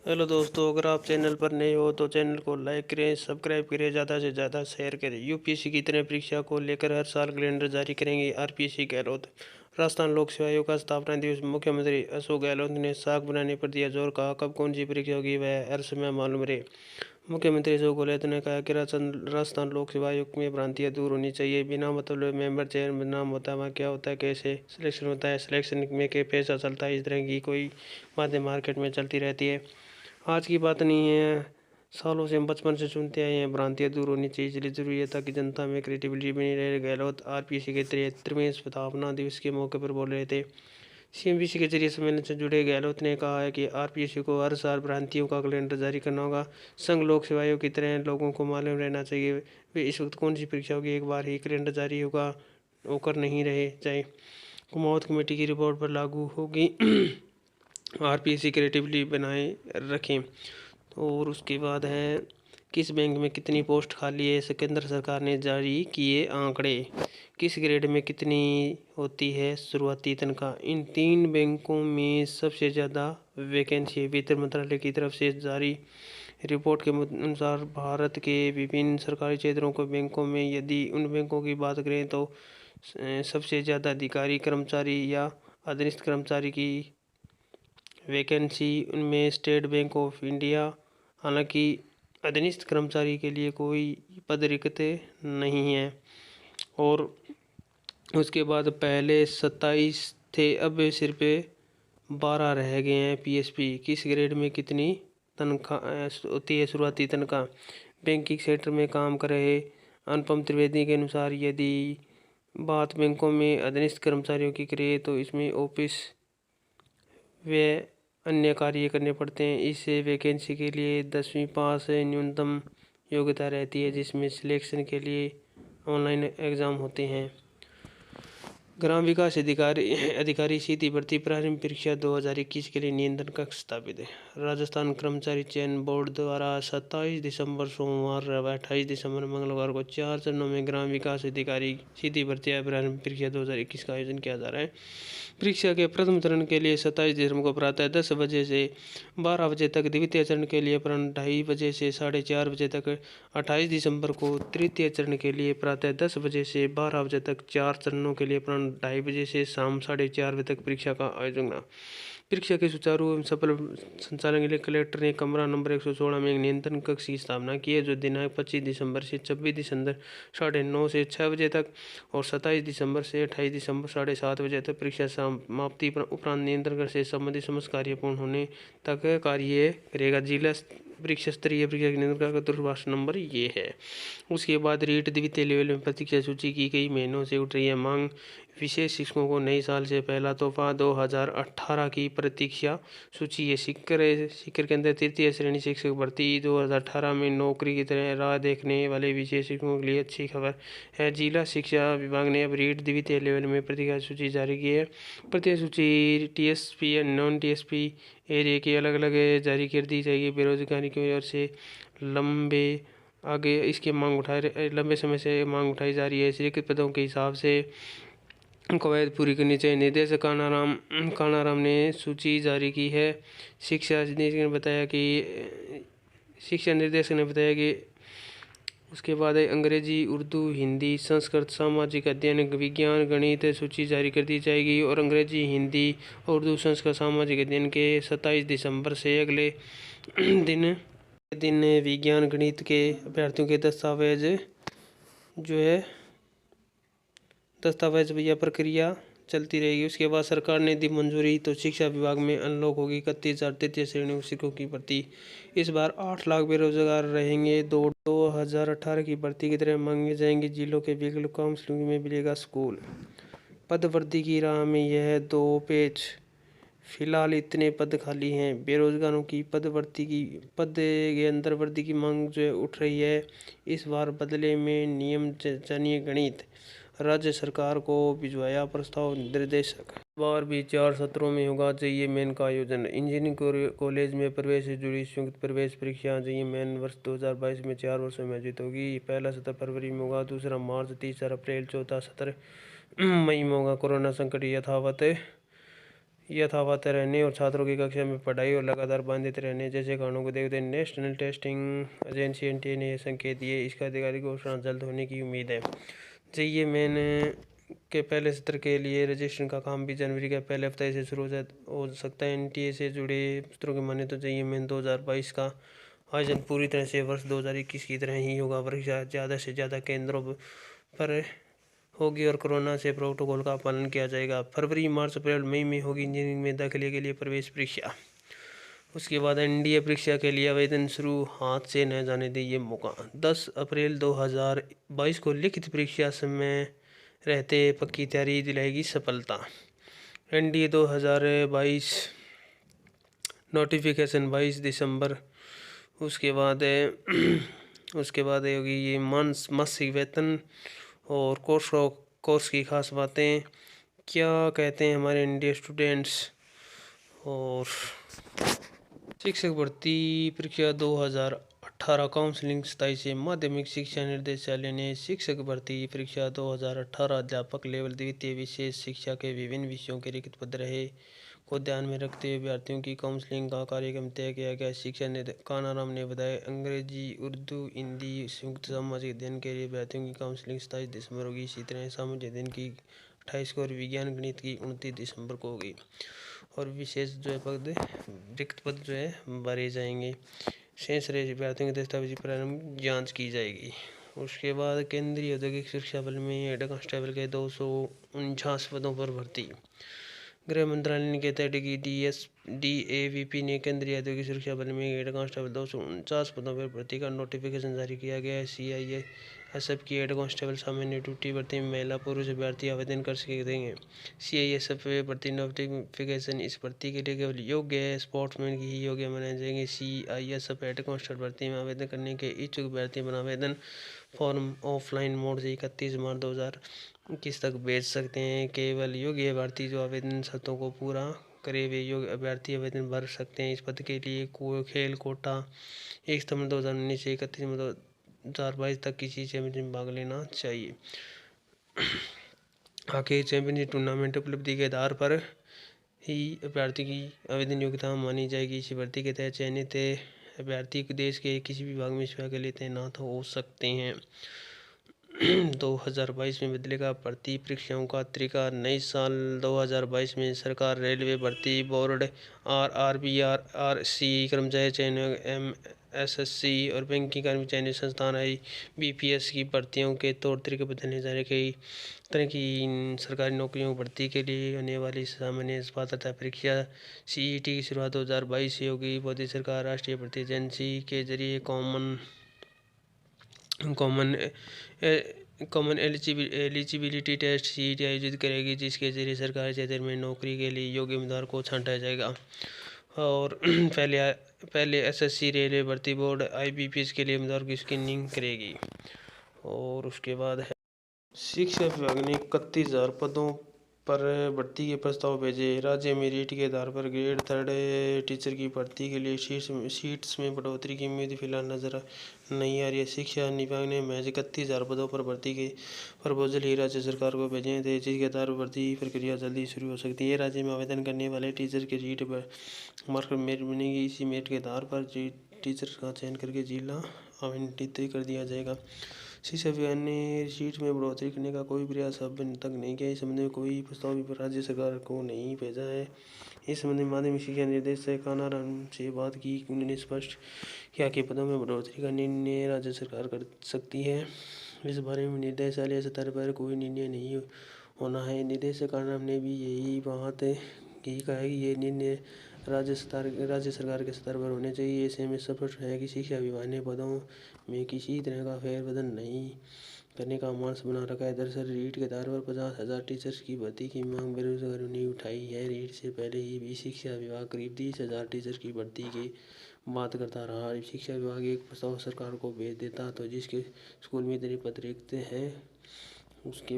Hello दोस्तों, अगर आप चैनल पर नए हो तो चैनल को लाइक करें, सब्सक्राइब करें, ज़्यादा से ज़्यादा शेयर करें। यूपीएससी की तरह परीक्षा को लेकर हर साल कैलेंडर जारी करेंगे आरपीएससी गहलोत। राजस्थान लोक सेवा आयोग का स्थापना दिवस मुख्यमंत्री अशोक गहलोत ने साख बनाने पर दिया जोर। कहा, कब कौन सी परीक्षा होगी वह हर समय मालूम रहे। मुख्यमंत्री अशोक गहलोत ने कहा कि राजस्थान लोक सेवा आयोग में भ्रांतियां दूर होनी चाहिए। बिना मतलब मेंबर चयन नाम होता है, वहाँ क्या होता है, कैसे सिलेक्शन होता है, सिलेक्शन में के पैसा चलता है, इस तरह की कोई बातें मार्केट में चलती रहती है। आज की बात नहीं है, सालों से हम बचपन से सुनते आए हैं। भ्रांतियां दूर होनी चाहिए, इसलिए जरूरी है ताकि जनता में क्रिएटिविटी बनी रहे। गहलोत आरपीएससी के 73वें स्थापना दिवस के मौके पर बोल रहे थे। सीएमबीसी के जरिए सम्मेलन से जुड़े गहलोत ने कहा है कि आरपीएससी को हर साल भ्रांतियों का कैलेंडर जारी करना होगा। संघ लोक सेवा आयोग की तरह लोगों को मालूम रहना चाहिए वे इस वक्त कौन सी परीक्षा होगी। एक बार ही कैलेंडर जारी होगा होकर नहीं रहे जाए। कुमावत कमेटी की रिपोर्ट पर लागू होगी। आरपीएससी क्रिएटिविटी बनाए रखें। और उसके बाद है, किस बैंक में कितनी पोस्ट खाली है, केंद्र सरकार ने जारी किए आंकड़े। किस ग्रेड में कितनी होती है शुरुआती तनख्वाह। इन तीन बैंकों में सबसे ज़्यादा वैकेंसी है। वित्त मंत्रालय की तरफ से जारी रिपोर्ट के अनुसार भारत के विभिन्न सरकारी क्षेत्रों के बैंकों में, यदि उन बैंकों की बात करें तो सबसे ज़्यादा अधिकारी कर्मचारी या अधीनस्थ कर्मचारी की वैकेंसी उनमें स्टेट बैंक ऑफ इंडिया। हालांकि अधीनस्थ कर्मचारी के लिए कोई पद रिक्त नहीं है। और उसके बाद पहले 27 थे, अब सिर्फ 12 रह गए हैं। पीएसपी किस ग्रेड में कितनी तनख्वाह होती है शुरुआती तनख्वाह। बैंकिंग सेक्टर में काम कर रहे अनुपम त्रिवेदी के अनुसार, यदि बात बैंकों में अधीनस्थ कर्मचारियों की करें तो इसमें ऑफिस व अन्य कार्य करने पड़ते हैं। इस वैकेंसी के लिए 10वीं पास न्यूनतम योग्यता रहती है, जिसमें सिलेक्शन के लिए ऑनलाइन एग्ज़ाम होते हैं। ग्राम विकास अधिकारी अधिकारी सीधी भर्ती प्रारंभिक परीक्षा 2021 के लिए नियंत्रण कक्ष स्थापित है। राजस्थान कर्मचारी चयन बोर्ड द्वारा 27 दिसंबर सोमवार व 28 दिसंबर मंगलवार को 4 चरणों में ग्राम विकास अधिकारी सीधी भर्ती प्रारंभिक परीक्षा 2021 का आयोजन किया जा रहा है। परीक्षा के प्रथम चरण के लिए 27 दिसंबर को प्रातः 10 बजे से 12 बजे तक, द्वितीय चरण के लिए अपराह्न 2:30 बजे से 4:30 बजे तक, 28 दिसंबर को तृतीय चरण के लिए प्रातः 10 बजे से 12 बजे तक, 4 चरणों के लिए अपराह्न 2:30 बजे से शाम 4:30 बजे तक परीक्षा का आयोजन होगा। परीक्षा के सुचारू एवं सफल संचालन के लिए कलेक्टर ने कमरा नंबर 116 में एक नियंत्रण कक्ष की स्थापना की है, जो दिनांक 25 दिसंबर से 26 दिसंबर 9:30 से 6 बजे तक और 27 दिसंबर से 28 दिसंबर 7:30 बजे तक परीक्षा समाप्ति उपरांत नियंत्रण कक्ष से संबंधित समस्त कार्य पूर्ण होने तक कार्य करेगा। जिला परीक्षा स्तरीय परीक्षा नियंत्रण का दूरभाष नंबर ये है। उसके बाद रीट द्वितीय लेवल में प्रतीक्षा सूची की कई महीनों से उठ रही है मांग। विशेष शिक्षकों को नए साल से पहला तोहफा 2018 की प्रतीक्षा सूची है। सीकर के अंदर तृतीय श्रेणी शिक्षक भर्ती 2018 में नौकरी की तरह राह देखने वाले विशेष शिक्षकों के लिए अच्छी खबर है। जिला शिक्षा विभाग ने अब रीट द्वितीय लेवल में प्रतीक्षा सूची जारी की है। प्रतीक्षा सूची टीएसपी और नॉन टीएसपी एरिया की अलग अलग जारी कर दी जाएगी। बेरोजगारी की वजह से लंबे समय से मांग उठाई जा रही है। स्वीकृत पदों के हिसाब से कवायद पूरी करनी चाहिए। निर्देशक कानाराम ने सूची जारी की है। शिक्षा निर्देशक ने बताया कि उसके बाद अंग्रेजी, उर्दू, हिंदी, संस्कृत, सामाजिक अध्ययन, विज्ञान, गणित सूची जारी कर दी जाएगी। और अंग्रेजी, हिंदी, उर्दू, संस्कृत, सामाजिक अध्ययन के 27 दिसंबर से अगले दिन विज्ञान गणित के अभ्यर्थियों के दस्तावेज भैया प्रक्रिया चलती रहेगी। उसके बाद सरकार ने दी मंजूरी तो शिक्षा विभाग में अनलॉक होगी 31,000 तृतीय श्रेणी शिक्षकों की भर्ती। इस बार 8 लाख बेरोजगार रहेंगे। 2018 की भर्ती की तरह मांगे जाएंगे जिलों के विकल्प, काउंसलिंग में मिलेगा स्कूल। पदवृद्धि की राह में यह 2 पेज। फिलहाल इतने पद खाली हैं। बेरोजगारों की पद के अंदर वृद्धि की मांग जो है उठ रही है। इस बार बदले में नियम जानिए गणित। राज्य सरकार को भिजवाया प्रस्ताव निर्देशक। बार भी 4 सत्रों में होगा जेईई मेन का आयोजन। इंजीनियरिंग कॉलेज में प्रवेश से जुड़ी संयुक्त प्रवेश परीक्षा जेईई मेन वर्ष 2022 में 4 वर्षों में आयोजित होगी। पहला सत्र फरवरी में होगा, दूसरा मार्च, तीसरा अप्रैल, चौथा सत्र मई में होगा। कोरोना संकट यथावत यथावत रहने और छात्रों की कक्षा में पढ़ाई और लगातार बाधित रहने जैसे कारणों को देखते हुए नेशनल टेस्टिंग एजेंसी एनटीए ने यह संकेत दिए। इसका आधिकारिक घोषणा जल्द होने की उम्मीद है। जेईई मेन के पहले सत्र के लिए रजिस्ट्रेशन का काम भी जनवरी के पहले हफ्ते से शुरू हो सकता है। एनटीए से जुड़े सूत्रों की माने तो जेईई मेन 2022 का आयोजन पूरी तरह से वर्ष 2021 की तरह ही होगा। परीक्षा ज़्यादा से ज़्यादा केंद्रों पर होगी और कोरोना से प्रोटोकॉल का पालन किया जाएगा। फरवरी, मार्च, अप्रैल, मई में होगी इंजीनियरिंग में दाखिले के लिए प्रवेश परीक्षा। उसके बाद एनडीए परीक्षा के लिए आवेदन शुरू, हाथ से न जाने दें ये मौका। 10 अप्रैल 2022 को लिखित परीक्षा समय रहते पक्की तैयारी दिलाएगी सफलता। एनडीए 2022 नोटिफिकेशन 22 दिसंबर। उसके बाद होगी ये मासिक वेतन और कोर्स की खास बातें क्या कहते हैं हमारे इंडिया स्टूडेंट्स। और शिक्षक भर्ती परीक्षा 2018 काउंसलिंग 27 से माध्यमिक शिक्षा निर्देशालय ने शिक्षक भर्ती परीक्षा 2018 अध्यापक लेवल द्वितीय विशेष शिक्षा के विभिन्न विषयों के रिक्त पद रहे को ध्यान में रखते हुए अभ्यर्थियों की काउंसलिंग का कार्यक्रम तय किया गया। शिक्षा कानाराम ने बताया, अंग्रेजी, उर्दू, हिंदी, संयुक्त सामाजिक अध्ययन के लिए अभ्यर्थियों की काउंसलिंग 27 दिसंबर होगी। इसी तरह सामाजिक अध्ययन की 28 को और विज्ञान गणित की 29 दिसंबर को होगी। और विशेष जो है पद रिक्त पद जो है भरे जाएंगे। शेष रहे अभ्यर्थियों के दस्तावेजी प्रारंभ जाँच की जाएगी। उसके बाद केंद्रीय औद्योगिक सुरक्षा बल में हेड कांस्टेबल के 249 पदों पर भर्ती। गृह मंत्रालय ने कहता है कि डीएवीपी ने केंद्रीय औद्योगिक सुरक्षा बल में हेड कांस्टेबल 249 पदों पर भर्ती का नोटिफिकेशन जारी किया गया है। सीआईएसएफ की हेड कांस्टेबल सामान्य ड्यूटी भर्ती में महिला पुरुष अभ्यर्थी आवेदन कर सकेंगे। सीआईएसएफ भर्ती नोटिफिकेशन इस भर्ती के लिए केवल योग्य स्पोर्ट्समैन की ही योग्य माने जाएंगे। सीआईएसएफ हेड कांस्टेबल भर्ती में आवेदन करने के इच्छुक अभ्यर्थी अपना आवेदन फॉर्म ऑफलाइन मोड से 31 मार्च 2021 तक भेज सकते हैं। केवल योग्य अभ्यर्थी जो आवेदन शर्तों को पूरा करे हुए योग्य अभ्यर्थी आवेदन भर सकते हैं। इस पद के लिए खेल कोटा 1 सितंबर 2019 से 31 मार्च 2022 तक किसी चैंपियनशिप में भाग लेना चाहिए। आगे चैंपियनशिप टूर्नामेंट उपलब्धि के आधार पर ही अभ्यर्थी की आवेदन योग्यता मानी जाएगी। इस भर्ती के तहत चयनित अभ्यर्थी देश के किसी भी भाग में सेवा के लिए तैनात हो सकते हैं। 2022 में बदलेगा भर्ती परीक्षाओं का तरीका। नए साल 2022 में सरकार रेलवे भर्ती बोर्ड आरआरबी कर्मचारी चयन एमएसएससी और बैंकिंग कर्मचारी संस्थान आईबीपीएस की भर्तियों के तौर तरीके बदलने जा रहे। कई तरह की सरकारी नौकरियों की भर्ती के लिए होने वाली सामान्य पात्रता परीक्षा सीईटी की शुरुआत 2022 से होगी। मोदी सरकार राष्ट्रीय भर्ती एजेंसी के जरिए कॉमन एलिजिबिलिटी टेस्ट सीईटी आयोजित करेगी, जिसके जरिए सरकारी क्षेत्र में नौकरी के लिए योग्य उम्मीदवार को छांटा जाएगा। और पहले एसएससी रेलवे भर्ती बोर्ड आईबीपीएस के लिए उम्मीदवार की स्क्रीनिंग करेगी। और उसके बाद है शिक्षा विभाग ने 31,000 पदों पर भर्ती के प्रस्ताव भेजे। राज्य मेरिट के आधार पर ग्रेड 3 टीचर की भर्ती के लिए सीट्स में बढ़ोतरी की उम्मीद फिलहाल नजर नहीं आ रही है। शिक्षा विभाग ने महज 31,000 पदों पर भर्ती के प्रपोजल ही राज्य सरकार को भेजे थे, जिसके आधार पर भर्ती प्रक्रिया जल्दी शुरू हो सकती है। राज्य में आवेदन करने वाले टीचर के सीट मार्क मेरिट बनेगी। इसी मेरिट के आधार पर टीचर का चयन करके जिला आवंटित कर दिया जाएगा। शिक्षा विभाग ने सीट में बढ़ोतरी करने का कोई प्रयास अब तक नहीं किया। इस संबंध में कोई प्रस्ताव भी राज्य सरकार को नहीं भेजा है। इस संबंध में माध्यमिक शिक्षा निदेशक कानाराम से बात की। उन्होंने स्पष्ट किया कि पदों में बढ़ोतरी का निर्णय राज्य सरकार कर सकती है। इस बारे में निदेशालय स्तर पर कोई निर्णय नहीं होना है। निदेशक कानाराम ने भी यही बात कहा है कि ये निर्णय राज्य सरकार के स्तर पर होने चाहिए। ऐसे में स्पष्ट है कि शिक्षा विभाग ने पदों में किसी तरह का फेरबदल नहीं करने का मार्ग बना रखा है। दरअसल रीट के आधार पर 50,000 टीचर्स की भर्ती की मांग बेरोजगारों ने उठाई है। रीट से पहले ही भी शिक्षा विभाग करीब 30,000 टीचर की भर्ती की बात करता रहा। शिक्षा विभाग एक प्रस्ताव सरकार को भेज देता तो जिसके स्कूल में इतने पद रिक्त हैं उसके